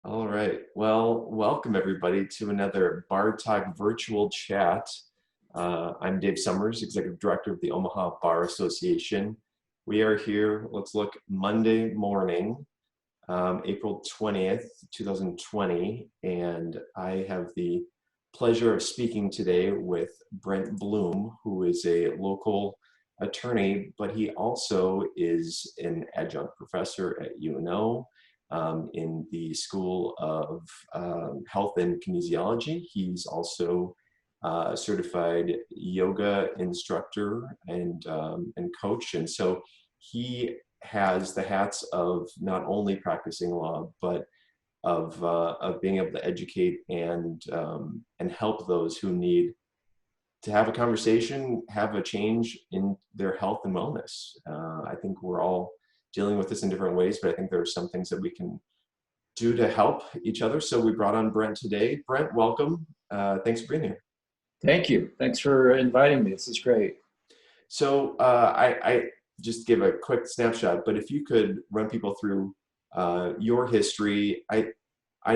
All right. Well, welcome everybody to another Bar Talk virtual chat. I'm Dave Summers, Executive Director of the Omaha Bar Association. We are here, let's look, Monday morning, April 20th, 2020, and I have the pleasure of speaking today with Brent Bloom, who is a local attorney, but he also is an adjunct professor at UNO in the School of Health and Kinesiology. He's also a certified yoga instructor and coach. And so he has the hats of not only practicing law, but of being able to educate and help those who need to have a conversation, have a change in their health and wellness. I think we're all dealing with this in different ways, but I think there are some things that we can do to help each other. So we brought on Brent today. Brent, welcome. Thanks for being here. Thank you. Thanks for inviting me. This is great. So I just give a quick snapshot, but if you could run people through your history. I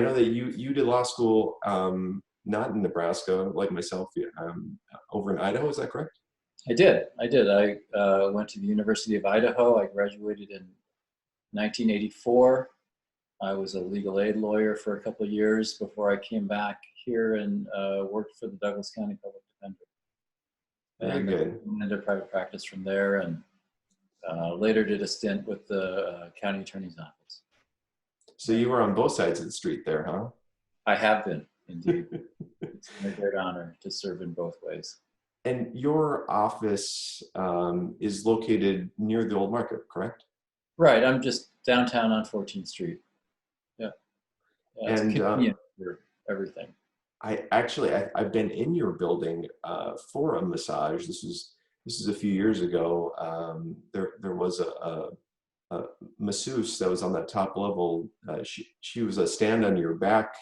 know that you did law school, not in Nebraska like myself, over in Idaho. Is that correct? I did. I went to the University of Idaho. I graduated in 1984. I was a legal aid lawyer for a couple of years before I came back here and worked for the Douglas County Public Defender. Very And good. went into private practice from there, and later did a stint with the county attorney's office. So you were on both sides of the street there, huh? I have been, indeed. It's been a great honor to serve in both ways. And your office is located near the old market, correct? Right. I'm just downtown on 14th Street. Yeah. Yeah, it's And convenient for everything. I've been in your building for a massage. This is a few years ago. There was a masseuse that was on that top level. She was a stand on your back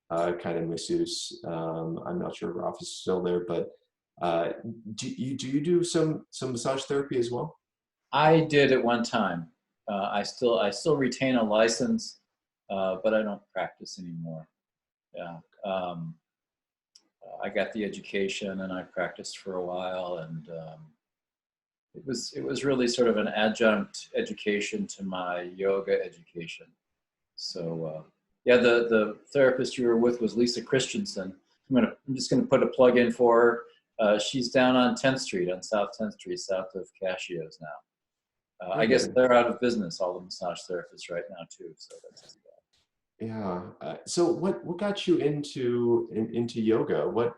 kind of masseuse. I'm not sure if her office is still there, but do you do some massage therapy as well? I did at one time. I still retain a license, but I don't practice anymore. Yeah. I got the education and I practiced for a while, and it was really sort of an adjunct education to my yoga education. So yeah, the therapist you were with was Lisa Christensen. I'm just gonna put a plug in for her. She's down on 10th Street, on South 10th Street, south of Cassio's now. I guess they're out of business, all the massage therapists right now too. So that's too bad. Yeah. So what got you into yoga? What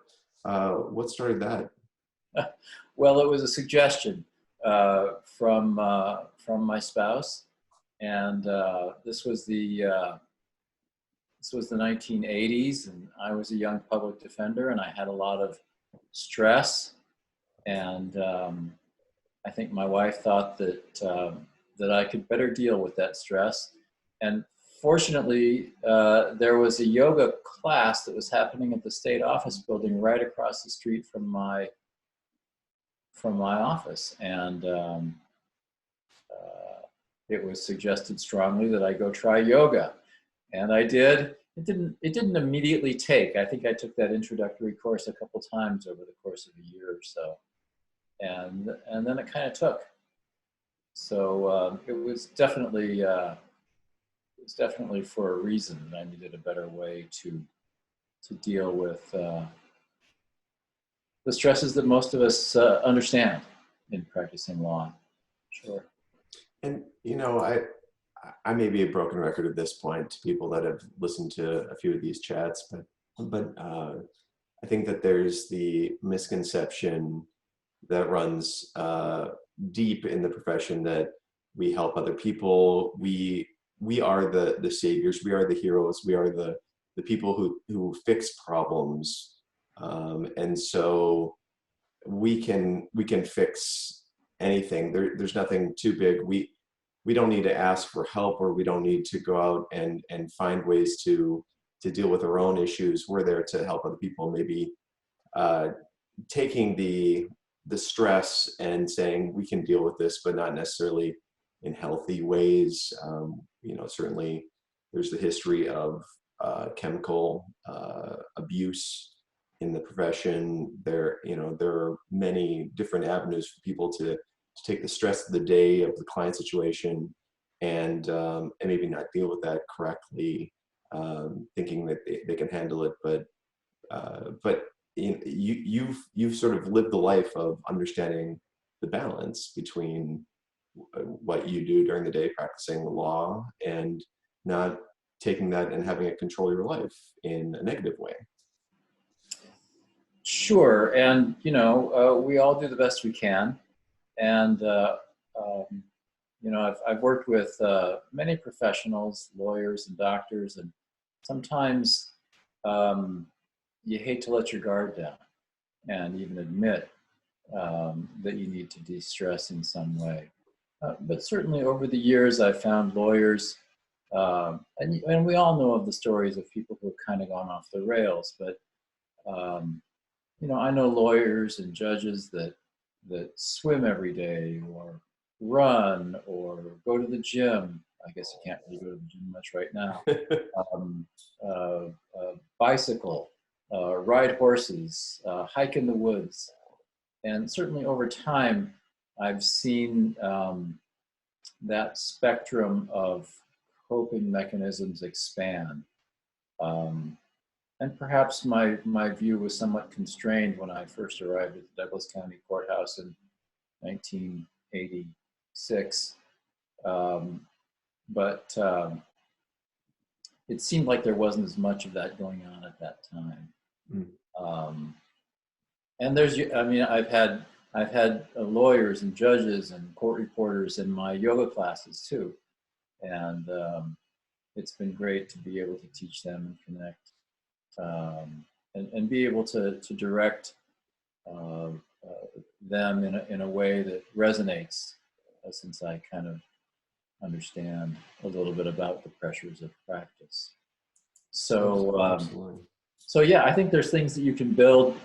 started that? Well, it was a suggestion from my spouse, and this was the 1980s, and I was a young public defender, and I had a lot of stress, and I think my wife thought that I could better deal with that stress, and fortunately, there was a yoga class that was happening at the state office building right across the street from my office, and it was suggested strongly that I go try yoga, and I did. It didn't immediately take. I think I took that introductory course a couple times over the course of a year or so, and then it kind of took. So it was definitely for a reason that I needed a better way to deal with the stresses that most of us understand in practicing law. Sure. And I may be a broken record at this point to people that have listened to a few of these chats, but I think that there's the misconception that runs deep in the profession that we help other people. We are the saviors. We are the heroes. We are the people who fix problems, and so we can fix anything. There's nothing too big. We don't need to ask for help, or we don't need to go out and find ways to deal with our own issues. We're there to help other people, maybe taking the stress and saying we can deal with this, but not necessarily in healthy ways. Certainly there's the history of chemical abuse in the profession. There are many different avenues for people to take the stress of the day of the client situation and maybe not deal with that correctly, thinking that they can handle it. But you've sort of lived the life of understanding the balance between what you do during the day, practicing the law, and not taking that and having it control your life in a negative way. Sure, and we all do the best we can, and I've worked with many professionals, lawyers and doctors, and sometimes you hate to let your guard down and even admit that you need to de-stress in some way. But certainly over the years, I've found lawyers, and we all know of the stories of people who have kind of gone off the rails, but I know lawyers and judges that swim every day or run or go to the gym. I guess you can't really go to the gym much right now. Bicycle, ride horses, hike in the woods. And certainly over time, I've seen that spectrum of coping mechanisms expand. And perhaps my view was somewhat constrained when I first arrived at the Douglas County Courthouse in 1986. But it seemed like there wasn't as much of that going on at that time. And I've had lawyers and judges and court reporters in my yoga classes too. And it's been great to be able to teach them and connect. And be able to direct them in a way that resonates, since I kind of understand a little bit about the pressures of practice. So, so yeah, I think there's things that you can build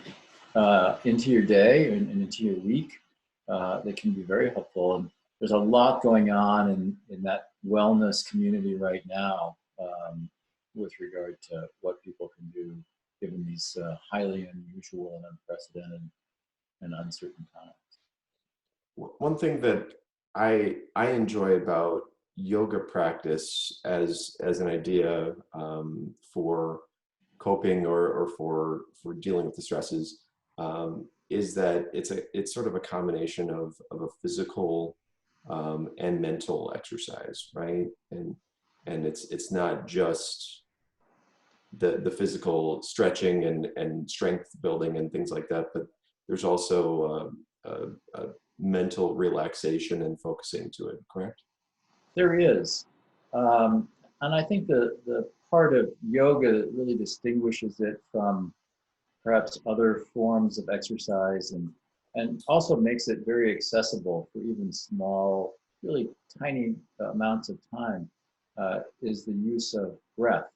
into your day and into your week that can be very helpful. And there's a lot going on in that wellness community right now. With regard to what people can do given these highly unusual and unprecedented and uncertain times. One thing that I enjoy about yoga practice as an idea for coping or for dealing with the stresses is that it's sort of a combination of a physical and mental exercise, right? And it's not just the physical stretching and strength building and things like that, but there's also a mental relaxation and focusing to it, correct? There is. And I think the part of yoga that really distinguishes it from perhaps other forms of exercise and also makes it very accessible for even small, really tiny amounts of time is the use of breath.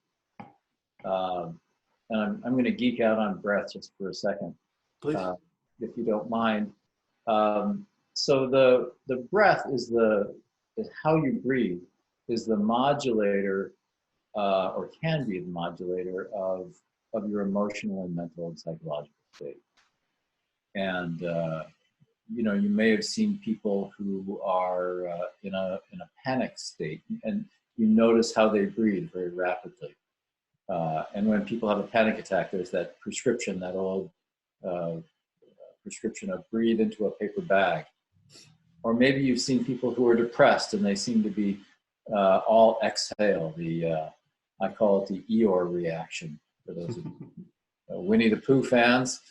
And I'm going to geek out on breath just for a second, if you don't mind. So the breath is how you breathe is the modulator, or can be the modulator of your emotional and mental and psychological state. And you may have seen people who are in a panic state, and you notice how they breathe very rapidly. And when people have a panic attack, there's that prescription, that old prescription of breathe into a paper bag. Or maybe you've seen people who are depressed and they seem to be all exhale. I call it the Eeyore reaction for those of Winnie the Pooh fans.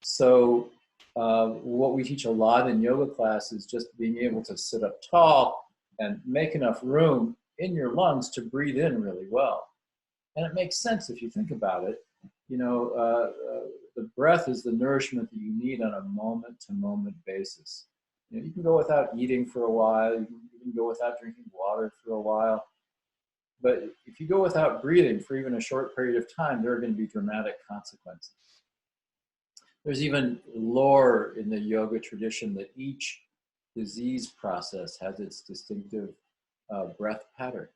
So what we teach a lot in yoga class is just being able to sit up tall and make enough room in your lungs to breathe in really well. And it makes sense if you think about it. The breath is the nourishment that you need on a moment-to-moment basis. You can go without eating for a while. You can go without drinking water for a while. But if you go without breathing for even a short period of time, there are going to be dramatic consequences. There's even lore in the yoga tradition that each disease process has its distinctive breath pattern.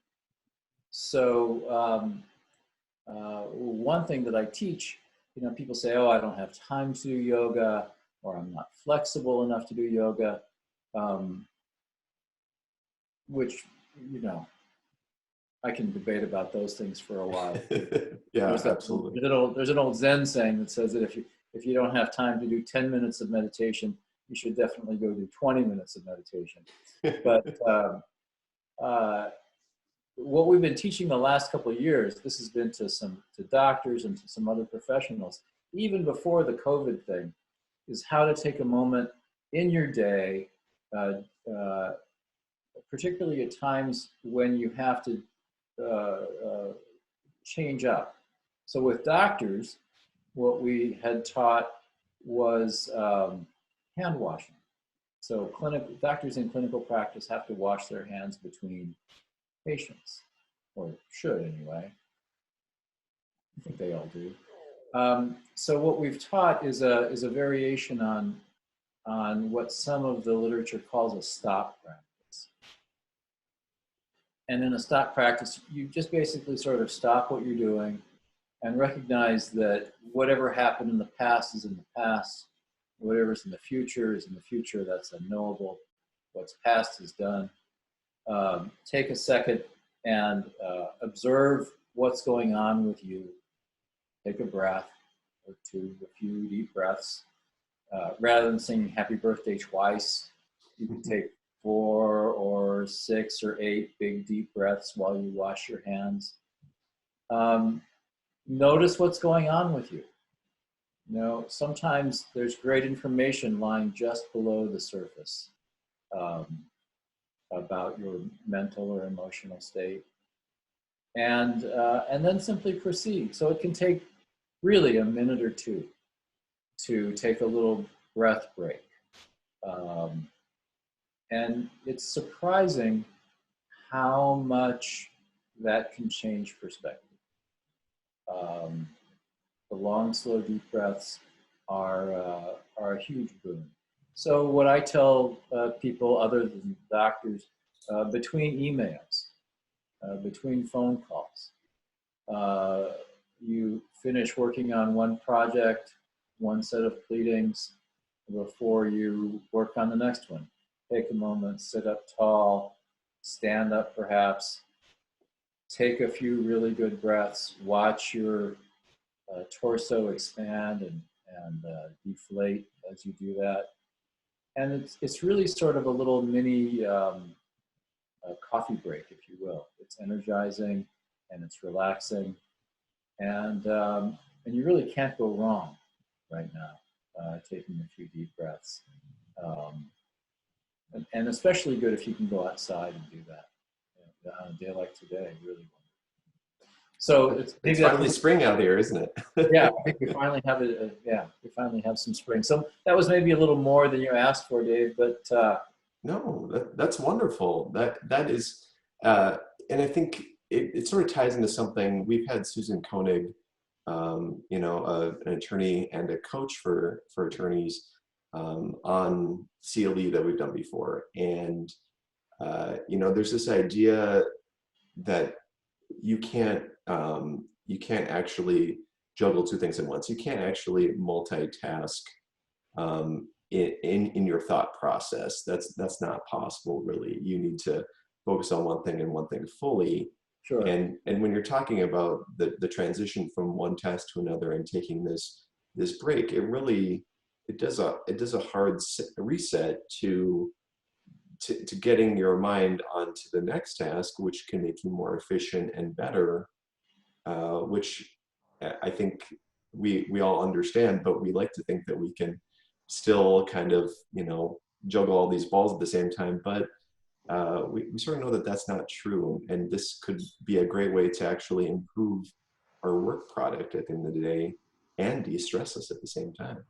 So one thing that I teach, people say, oh, I don't have time to do yoga, or I'm not flexible enough to do yoga, which, I can debate about those things for a while. Yeah, absolutely. There's an old Zen saying that says that if you don't have time to do 10 minutes of meditation, you should definitely go do 20 minutes of meditation. But what we've been teaching the last couple of years, this has been to doctors and to some other professionals, even before the COVID thing, is how to take a moment in your day, particularly at times when you have to change up. So with doctors, what we had taught was hand washing. So doctors in clinical practice have to wash their hands between patients, or should anyway. I think they all do. So what we've taught is a variation on what some of the literature calls a stop practice. And in a stop practice, you just basically sort of stop what you're doing and recognize that whatever happened in the past is in the past. Whatever's in the future is in the future. That's unknowable. What's past is done. Take a second and observe what's going on with you. Take a breath or two, a few deep breaths. Rather than saying happy birthday twice, you can take 4 or 6 or 8 big deep breaths while you wash your hands. Notice what's going on with you. Sometimes there's great information lying just below the surface about your mental or emotional state. And then simply proceed. So it can take really a minute or two to take a little breath break. And it's surprising how much that can change perspective. The long, slow, deep breaths are a huge boon. So what I tell people other than doctors, between emails, between phone calls, you finish working on one project, one set of pleadings, before you work on the next one. Take a moment, sit up tall, stand up perhaps, take a few really good breaths, watch your torso expand and deflate as you do that. And it's really sort of a little mini coffee break, if you will. It's energizing and it's relaxing, and you really can't go wrong right now taking a few deep breaths. And especially good if you can go outside and do that on a day like today, really. So it's finally spring out here, isn't it? Yeah, I think we finally have it. We finally have some spring. So that was maybe a little more than you asked for, Dave. But no, that's wonderful. That is, and I think it sort of ties into something. We've had Susan Koenig, an attorney and a coach for attorneys on CLE that we've done before, and there's this idea that you can't actually juggle two things at once. You can't actually multitask in your thought process. That's not possible, really. You need to focus on one thing and one thing fully. Sure. And when you're talking about the transition from one task to another and taking this break, it does a hard reset to getting your mind onto the next task, which can make you more efficient and better, which I think we all understand, but we like to think that we can still kind of, juggle all these balls at the same time. But we sort of know that that's not true. And this could be a great way to actually improve our work product at the end of the day and de-stress us at the same time.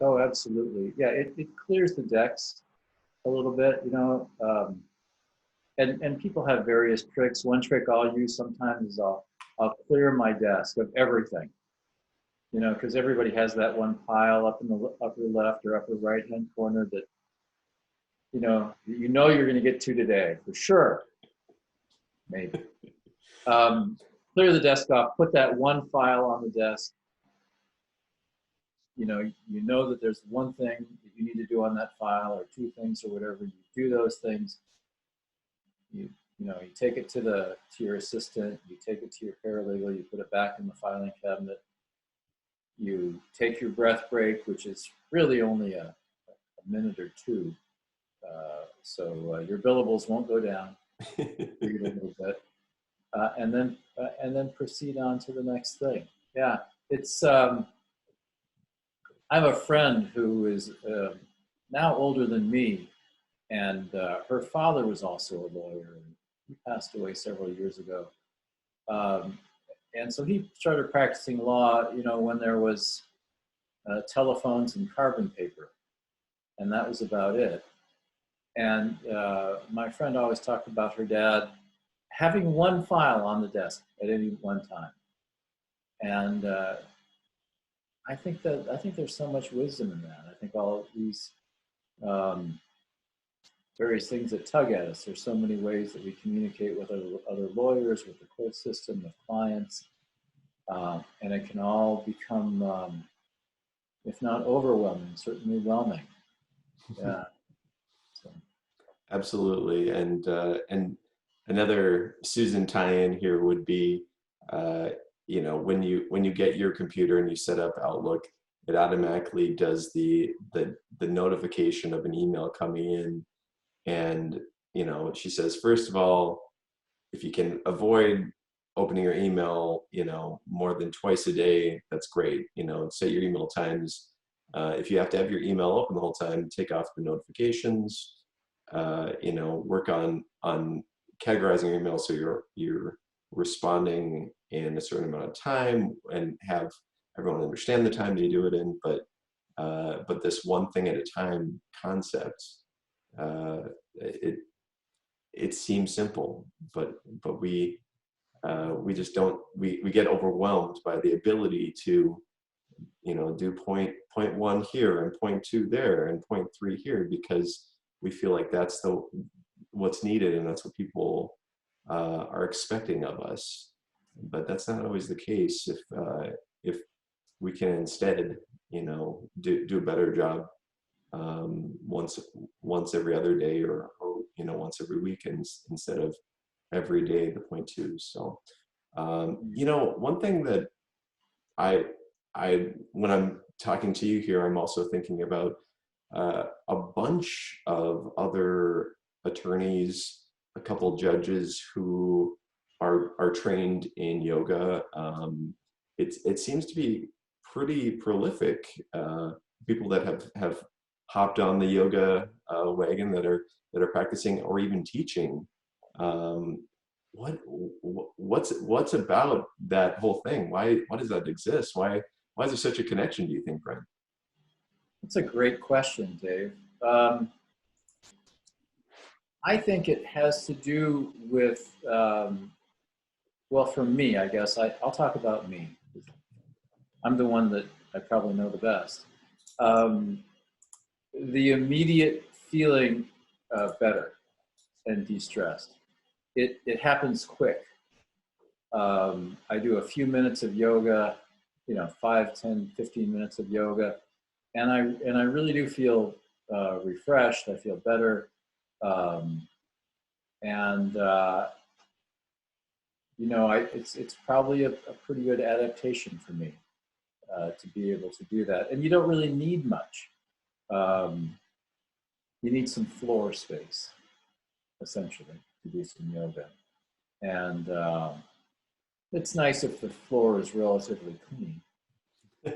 Oh, absolutely. Yeah, it clears the decks a little bit, and people have various tricks. One trick I'll use sometimes is I'll clear my desk of everything, because everybody has that one pile up in the upper left or upper right hand corner that you're going to get to today for sure, maybe. Clear the desk off, put that one file on the desk. You know that there's one thing that you need to do on that file, or two things, or whatever. You do those things. You take it to your assistant. You take it to your paralegal. You put it back in the filing cabinet. You take your breath break, which is really only a minute or two, so your billables won't go down. Breathe a little bit, and then proceed on to the next thing. Yeah, it's. I have a friend who is now older than me, and her father was also a lawyer, and he passed away several years ago. And so he started practicing law, when there was telephones and carbon paper, and that was about it. And my friend always talked about her dad having one file on the desk at any one time. And I think there's so much wisdom in that. I think all of these various things that tug at us. There's so many ways that we communicate with other lawyers, with the court system, with clients, and it can all become, if not overwhelming, certainly whelming. Yeah. So. Absolutely, and another Susan tie-in here would be, when you get your computer and you set up Outlook, it automatically does the notification of an email coming in, and she says, first of all, if you can avoid opening your email, more than twice a day, that's great. Set your email times. If you have to have your email open the whole time, take off the notifications. Work on categorizing your email so you're responding in a certain amount of time, and have everyone understand the time that you do it in. But this one thing at a time concept, it seems simple, but we just don't. We get overwhelmed by the ability to do point one here and point two there and point three here, because we feel like that's what's needed, and that's what people are expecting of us. But that's not always the case. If we can instead, do a better job once every other day, or once every week, instead of every day, the point two. So one thing that I when I'm talking to you here, I'm also thinking about a bunch of other attorneys, a couple judges who are trained in yoga. It seems to be pretty prolific. People that have hopped on the yoga wagon, that are practicing or even teaching. What's about that whole thing? Why does that exist? Why is there such a connection, do you think, Brent? That's a great question, Dave. I think it has to do with, well, for me, I guess, I'll talk about me. I'm the one that I probably know the best. The immediate feeling better and de-stressed. It happens quick. I do a few minutes of yoga, 5, 10, 15 minutes of yoga, and I really do feel refreshed. I feel better, it's probably a pretty good adaptation for me to be able to do that. And you don't really need much. You need some floor space, essentially, to do some yoga. And it's nice if the floor is relatively clean,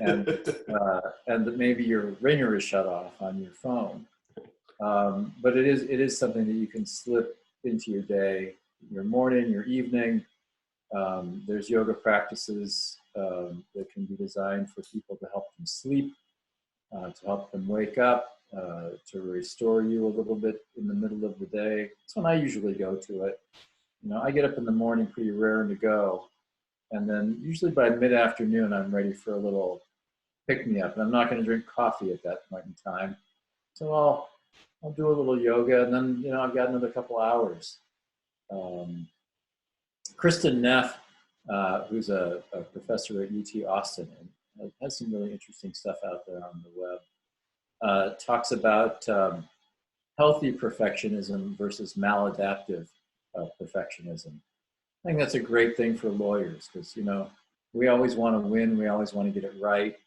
and that maybe your ringer is shut off on your phone. But it is something that you can slip into your day, your morning, your evening. There's yoga practices that can be designed for people to help them sleep, to help them wake up, to restore you a little bit in the middle of the day. That's when I usually go to it. I get up in the morning pretty raring to go, and then usually by mid-afternoon I'm ready for a little pick-me-up, and I'm not going to drink coffee at that point in time. So I'll do a little yoga, and then I've got another couple hours. Um, Kristen Neff, who's a professor at UT Austin, and has some really interesting stuff out there on the web, talks about healthy perfectionism versus maladaptive perfectionism. I think that's a great thing for lawyers because, we always want to win. We always want to get it right.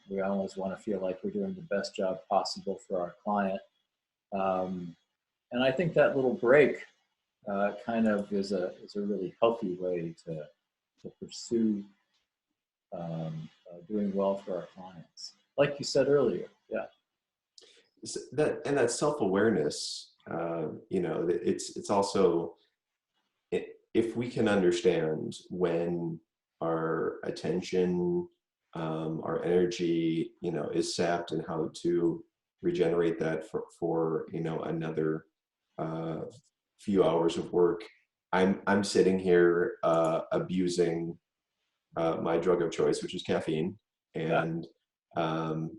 We always want to feel like we're doing the best job possible for our client. And I think that little break kind of is a really healthy way to pursue doing well for our clients. Like you said earlier, yeah. That self-awareness, it's also, if we can understand when our attention, our energy, is sapped, and how to regenerate that for another few hours of work. I'm sitting here abusing my drug of choice, which is caffeine, and there are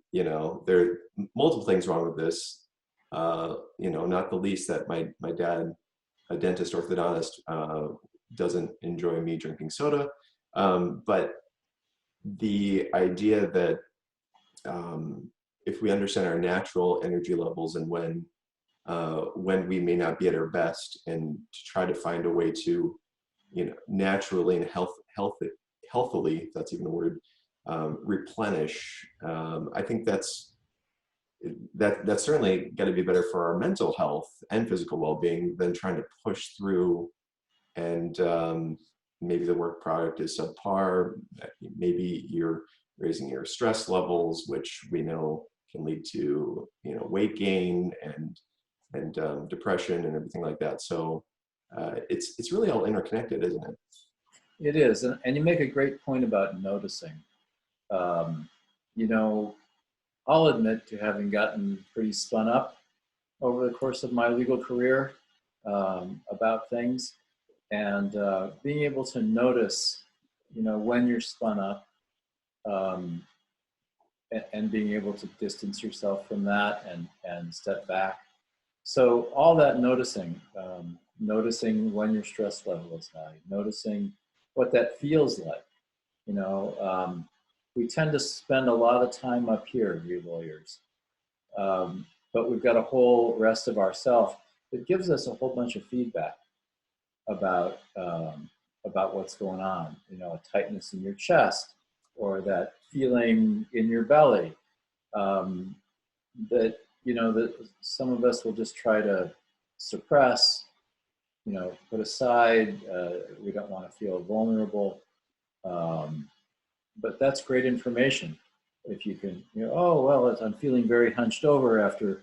multiple things wrong with this. Not the least that my dad, a dentist orthodontist, doesn't enjoy me drinking soda, but the idea that if we understand our natural energy levels and when we may not be at our best, and to try to find a way to, naturally and healthily, if that's even a word, replenish. I think that's certainly got to be better for our mental health and physical well-being than trying to push through, and maybe the work product is subpar. Maybe you're raising your stress levels, which we know can lead to weight gain and depression and everything like that. So it's really all interconnected, isn't it? It is, and you make a great point about noticing. I'll admit to having gotten pretty spun up over the course of my legal career about things, and being able to notice, when you're spun up, and being able to distance yourself from that and step back. So all that noticing, noticing when your stress level is high, noticing what that feels like. We tend to spend a lot of time up here, we lawyers, but we've got a whole rest of ourself that gives us a whole bunch of feedback about what's going on. A tightness in your chest, or that feeling in your belly, that that some of us will just try to suppress, put aside. We don't want to feel vulnerable. But that's great information. If you can, oh, well, I'm feeling very hunched over after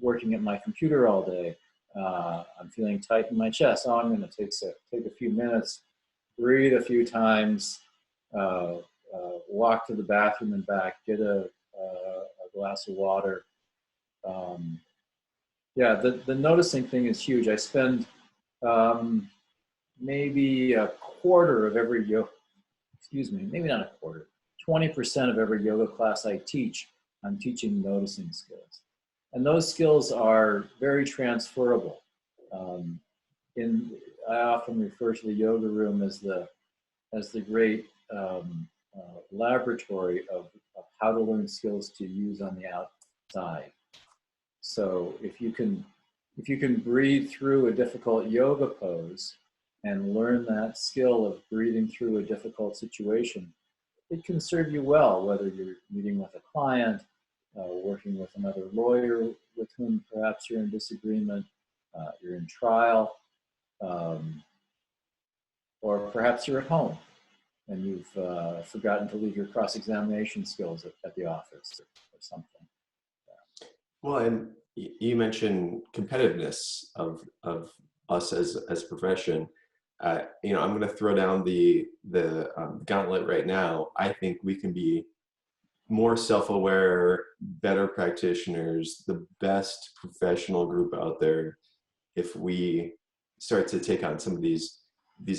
working at my computer all day. I'm feeling tight in my chest. Oh, I'm going to take a few minutes, breathe a few times, walk to the bathroom and back, get a glass of water. The noticing thing is huge. I spend maybe a quarter of every maybe not a quarter, 20% of every yoga class I teach, I'm teaching noticing skills. And those skills are very transferable. I often refer to the yoga room as the great laboratory of how to learn skills to use on the outside. So if you can breathe through a difficult yoga pose and learn that skill of breathing through a difficult situation, it can serve you well, whether you're meeting with a client, working with another lawyer with whom perhaps you're in disagreement, you're in trial, or perhaps you're at home and you've forgotten to leave your cross-examination skills at the office or something. Well, and you mentioned competitiveness of us as a profession. I'm going to throw down the gauntlet right now. I think we can be more self-aware, better practitioners, the best professional group out there, if we start to take on some of these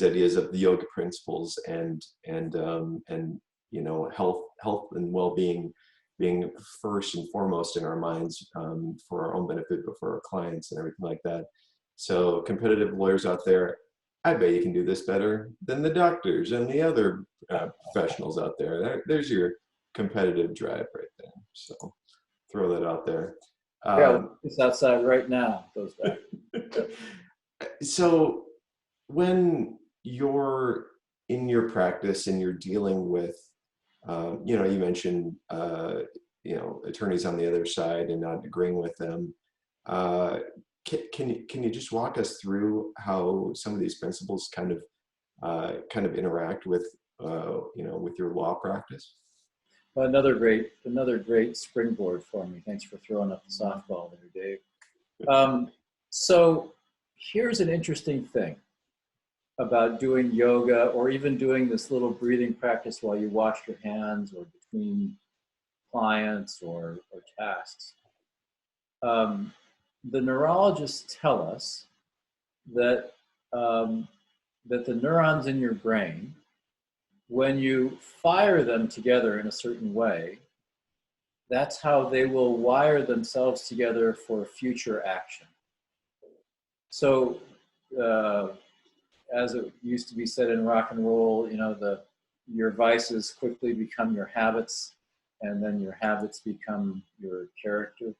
ideas of the yoga principles and health and well-being being first and foremost in our minds for our own benefit, but for our clients and everything like that. So competitive lawyers out there, I bet you can do this better than the doctors and the other professionals out there. There's your competitive drive right there. So throw that out there. Yeah, it's outside right now, those back. So when you're in your practice and you're dealing with, you know, you mentioned, you know, attorneys on the other side and not agreeing with them. Can you just walk us through how some of these principles kind of interact with, you know, with your law practice? Well, another great springboard for me. Thanks for throwing up the softball there, Dave. So here's an interesting thing about doing yoga, or even doing this little breathing practice while you wash your hands or between clients or tasks. The neurologists tell us that, that the neurons in your brain, when you fire them together in a certain way, that's how they will wire themselves together for future action. So, as it used to be said in rock and roll, you know, your vices quickly become your habits, and then your habits become your character.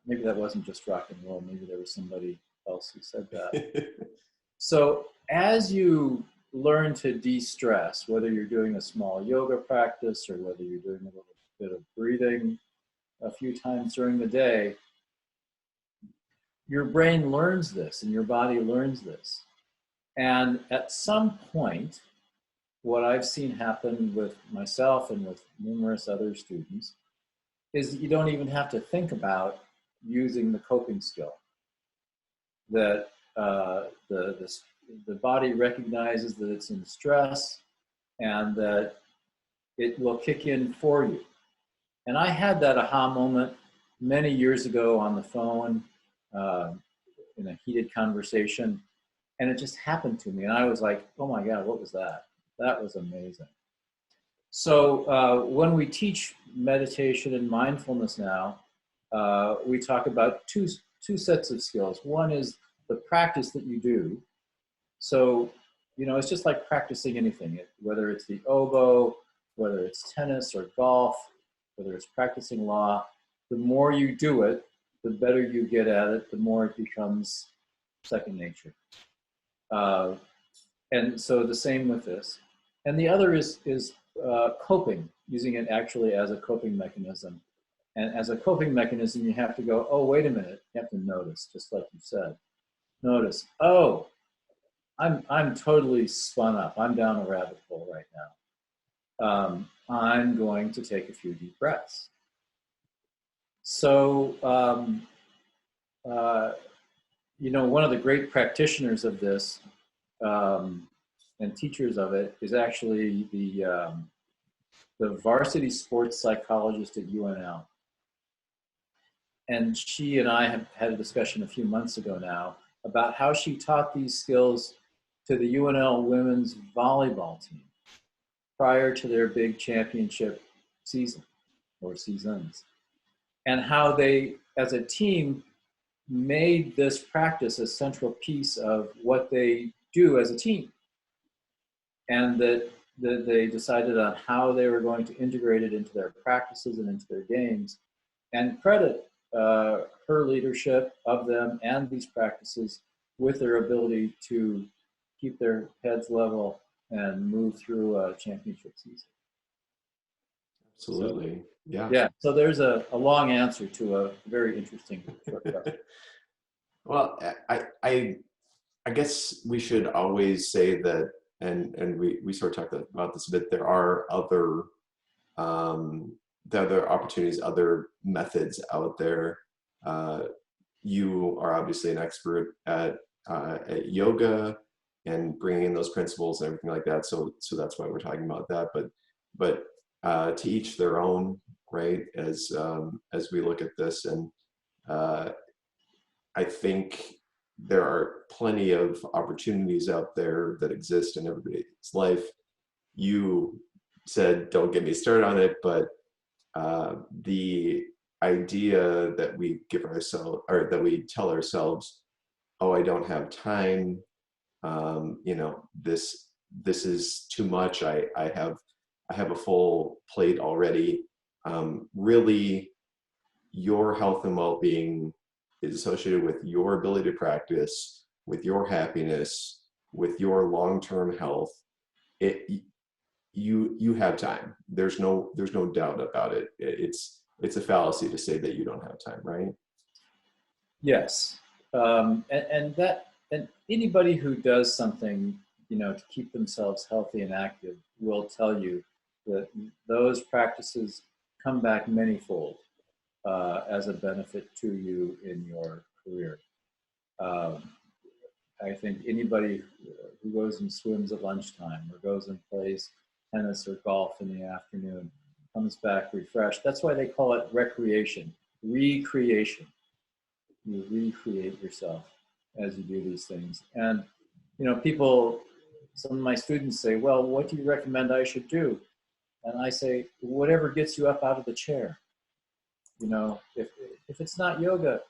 Maybe that wasn't just rock and roll. Maybe there was somebody else who said that. So as you learn to de-stress, whether you're doing a small yoga practice or whether you're doing a little bit of breathing a few times during the day, your brain learns this and your body learns this. And at some point, what I've seen happen with myself and with numerous other students is that you don't even have to think about using the coping skill. That the body recognizes that it's in stress and that it will kick in for you. And I had that aha moment many years ago on the phone in a heated conversation, and it just happened to me. And I was like, oh my God, what was that? That was amazing. So when we teach meditation and mindfulness now, we talk about two sets of skills. One is the practice that you do. So, you know, it's just like practicing anything, whether it's the oboe, whether it's tennis or golf, whether it's practicing law. The more you do it, the better you get at it, the more it becomes second nature. And so the same with this. And the other is coping, using it actually as a coping mechanism. And as a coping mechanism, you have to go, oh, wait a minute. You have to notice, just like you said. Notice, oh, I'm totally spun up. I'm down a rabbit hole right now. I'm going to take a few deep breaths. So, you know, one of the great practitioners of this and teachers of it is actually the varsity sports psychologist at UNL. And she and I have had a discussion a few months ago now about how she taught these skills to the UNL women's volleyball team prior to their big championship season or seasons, and how they, as a team, made this practice a central piece of what they do as a team, and that they decided on how they were going to integrate it into their practices and into their games, and credit her leadership of them and these practices with their ability to keep their heads level and move through a championship season. Absolutely. So, yeah. Yeah. So there's a long answer to a very interesting short question. Well, I guess we should always say that, and we sort of talked about this a bit, there are other opportunities, other methods out there. You are obviously an expert at yoga and bringing in those principles and everything like that. So that's why we're talking about that. But to each their own, right? As we look at this, and I think there are plenty of opportunities out there that exist in everybody's life. You said, don't get me started on it, but the idea that we give ourselves, or that we tell ourselves, oh, I don't have time, you know, this is too much. I have a full plate already. Really, your health and well-being is associated with your ability to practice, with your happiness, with your long-term health. It you have time. There's no doubt about it. It's a fallacy to say that you don't have time, right? Yes, and anybody who does something, to keep themselves healthy and active will tell you that those practices come back manyfold as a benefit to you in your career. Um, I think anybody who goes and swims at lunchtime or goes and plays tennis or golf in the afternoon comes back refreshed. That's why they call it recreation, recreation. You recreate yourself as you do these things. And, people, some of my students say, well, what do you recommend I should do? And I say, whatever gets you up out of the chair. If it's not yoga,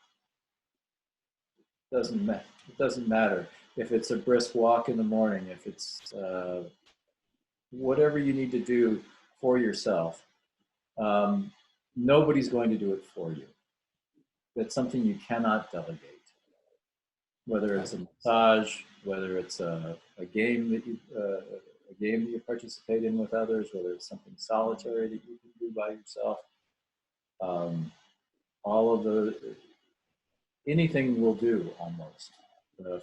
it doesn't matter. If it's a brisk walk in the morning, if it's whatever you need to do for yourself, nobody's going to do it for you. That's something you cannot delegate. Whether it's a massage, whether it's a game that you participate in with others, whether it's something solitary that you can do by yourself, all of anything will do almost.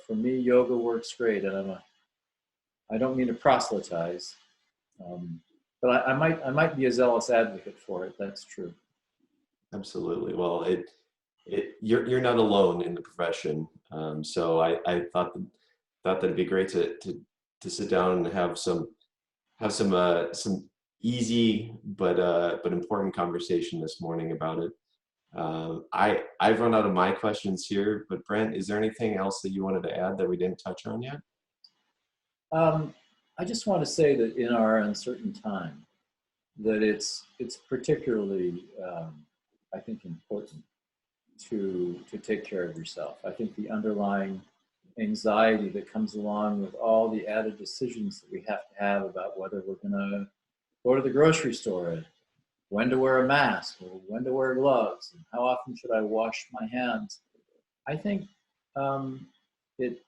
For me, yoga works great, and I don't mean to proselytize, but I might be a zealous advocate for it. That's true. Absolutely. Well, you're not alone in the profession. So I thought that'd be great to sit down and have some easy but important conversation this morning about it. I've run out of my questions here, but Brent, is there anything else that you wanted to add that we didn't touch on yet? I just want to say that in our uncertain time, that it's particularly, I think, important to take care of yourself. I think the underlying anxiety that comes along with all the added decisions that we have to have about whether we're going to go to the grocery store, and when to wear a mask, or when to wear gloves, and how often should I wash my hands. I think it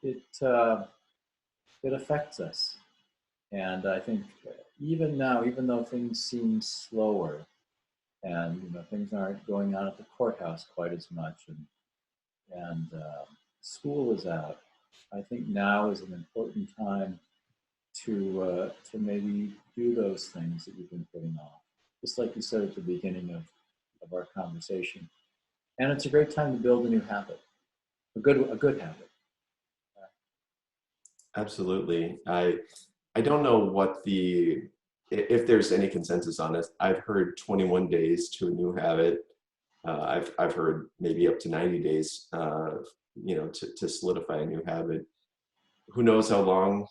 affects us, and I think even now, even though things seem slower, and things aren't going on at the courthouse quite as much, and school is out, I think now is an important time to maybe do those things that you've been putting off. Just like you said at the beginning of our conversation. And it's a great time to build a new habit, a good habit. Absolutely. I don't know if there's any consensus on it. I've heard 21 days to a new habit. I've heard maybe up to 90 days, to solidify a new habit. Who knows how long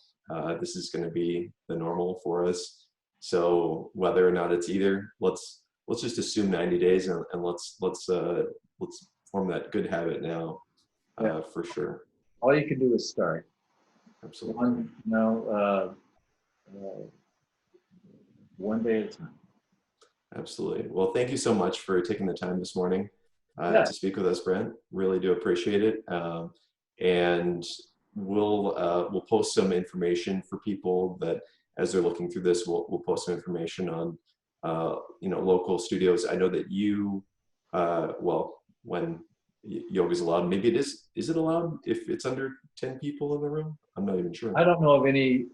this is going to be the normal for us. So whether or not it's either, let's just assume 90 days and let's form that good habit now, for sure. All you can do is start. Absolutely. One day at a time. Absolutely. Well, thank you so much for taking the time this morning to speak with us, Brent. Really do appreciate it. And we'll post some information for people that, as they're looking through this, we'll post some information on local studios. I know that you when yoga's allowed, maybe is it allowed if it's under 10 people in the room? I'm not even sure. I don't know of any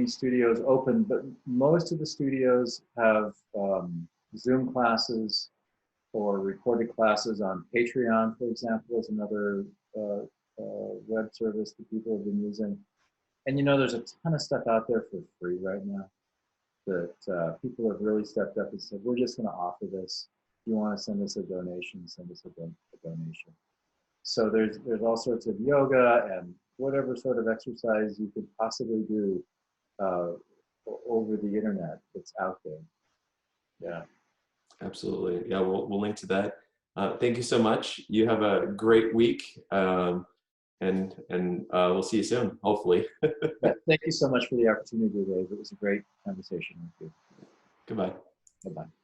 studios open, but most of the studios have Zoom classes or recorded classes on Patreon, for example, is another web service that people have been using. And there's a ton of stuff out there for free right now that people have really stepped up and said, we're just going to offer this. If you want to send us a donation, send us a donation. So there's all sorts of yoga and whatever sort of exercise you could possibly do over the internet that's out there. Yeah. Absolutely. Yeah, we'll link to that. Thank you so much. You have a great week, and we'll see you soon, hopefully. Yeah. Thank you so much for the opportunity, Dave. It was a great conversation with you. Goodbye. Bye-bye.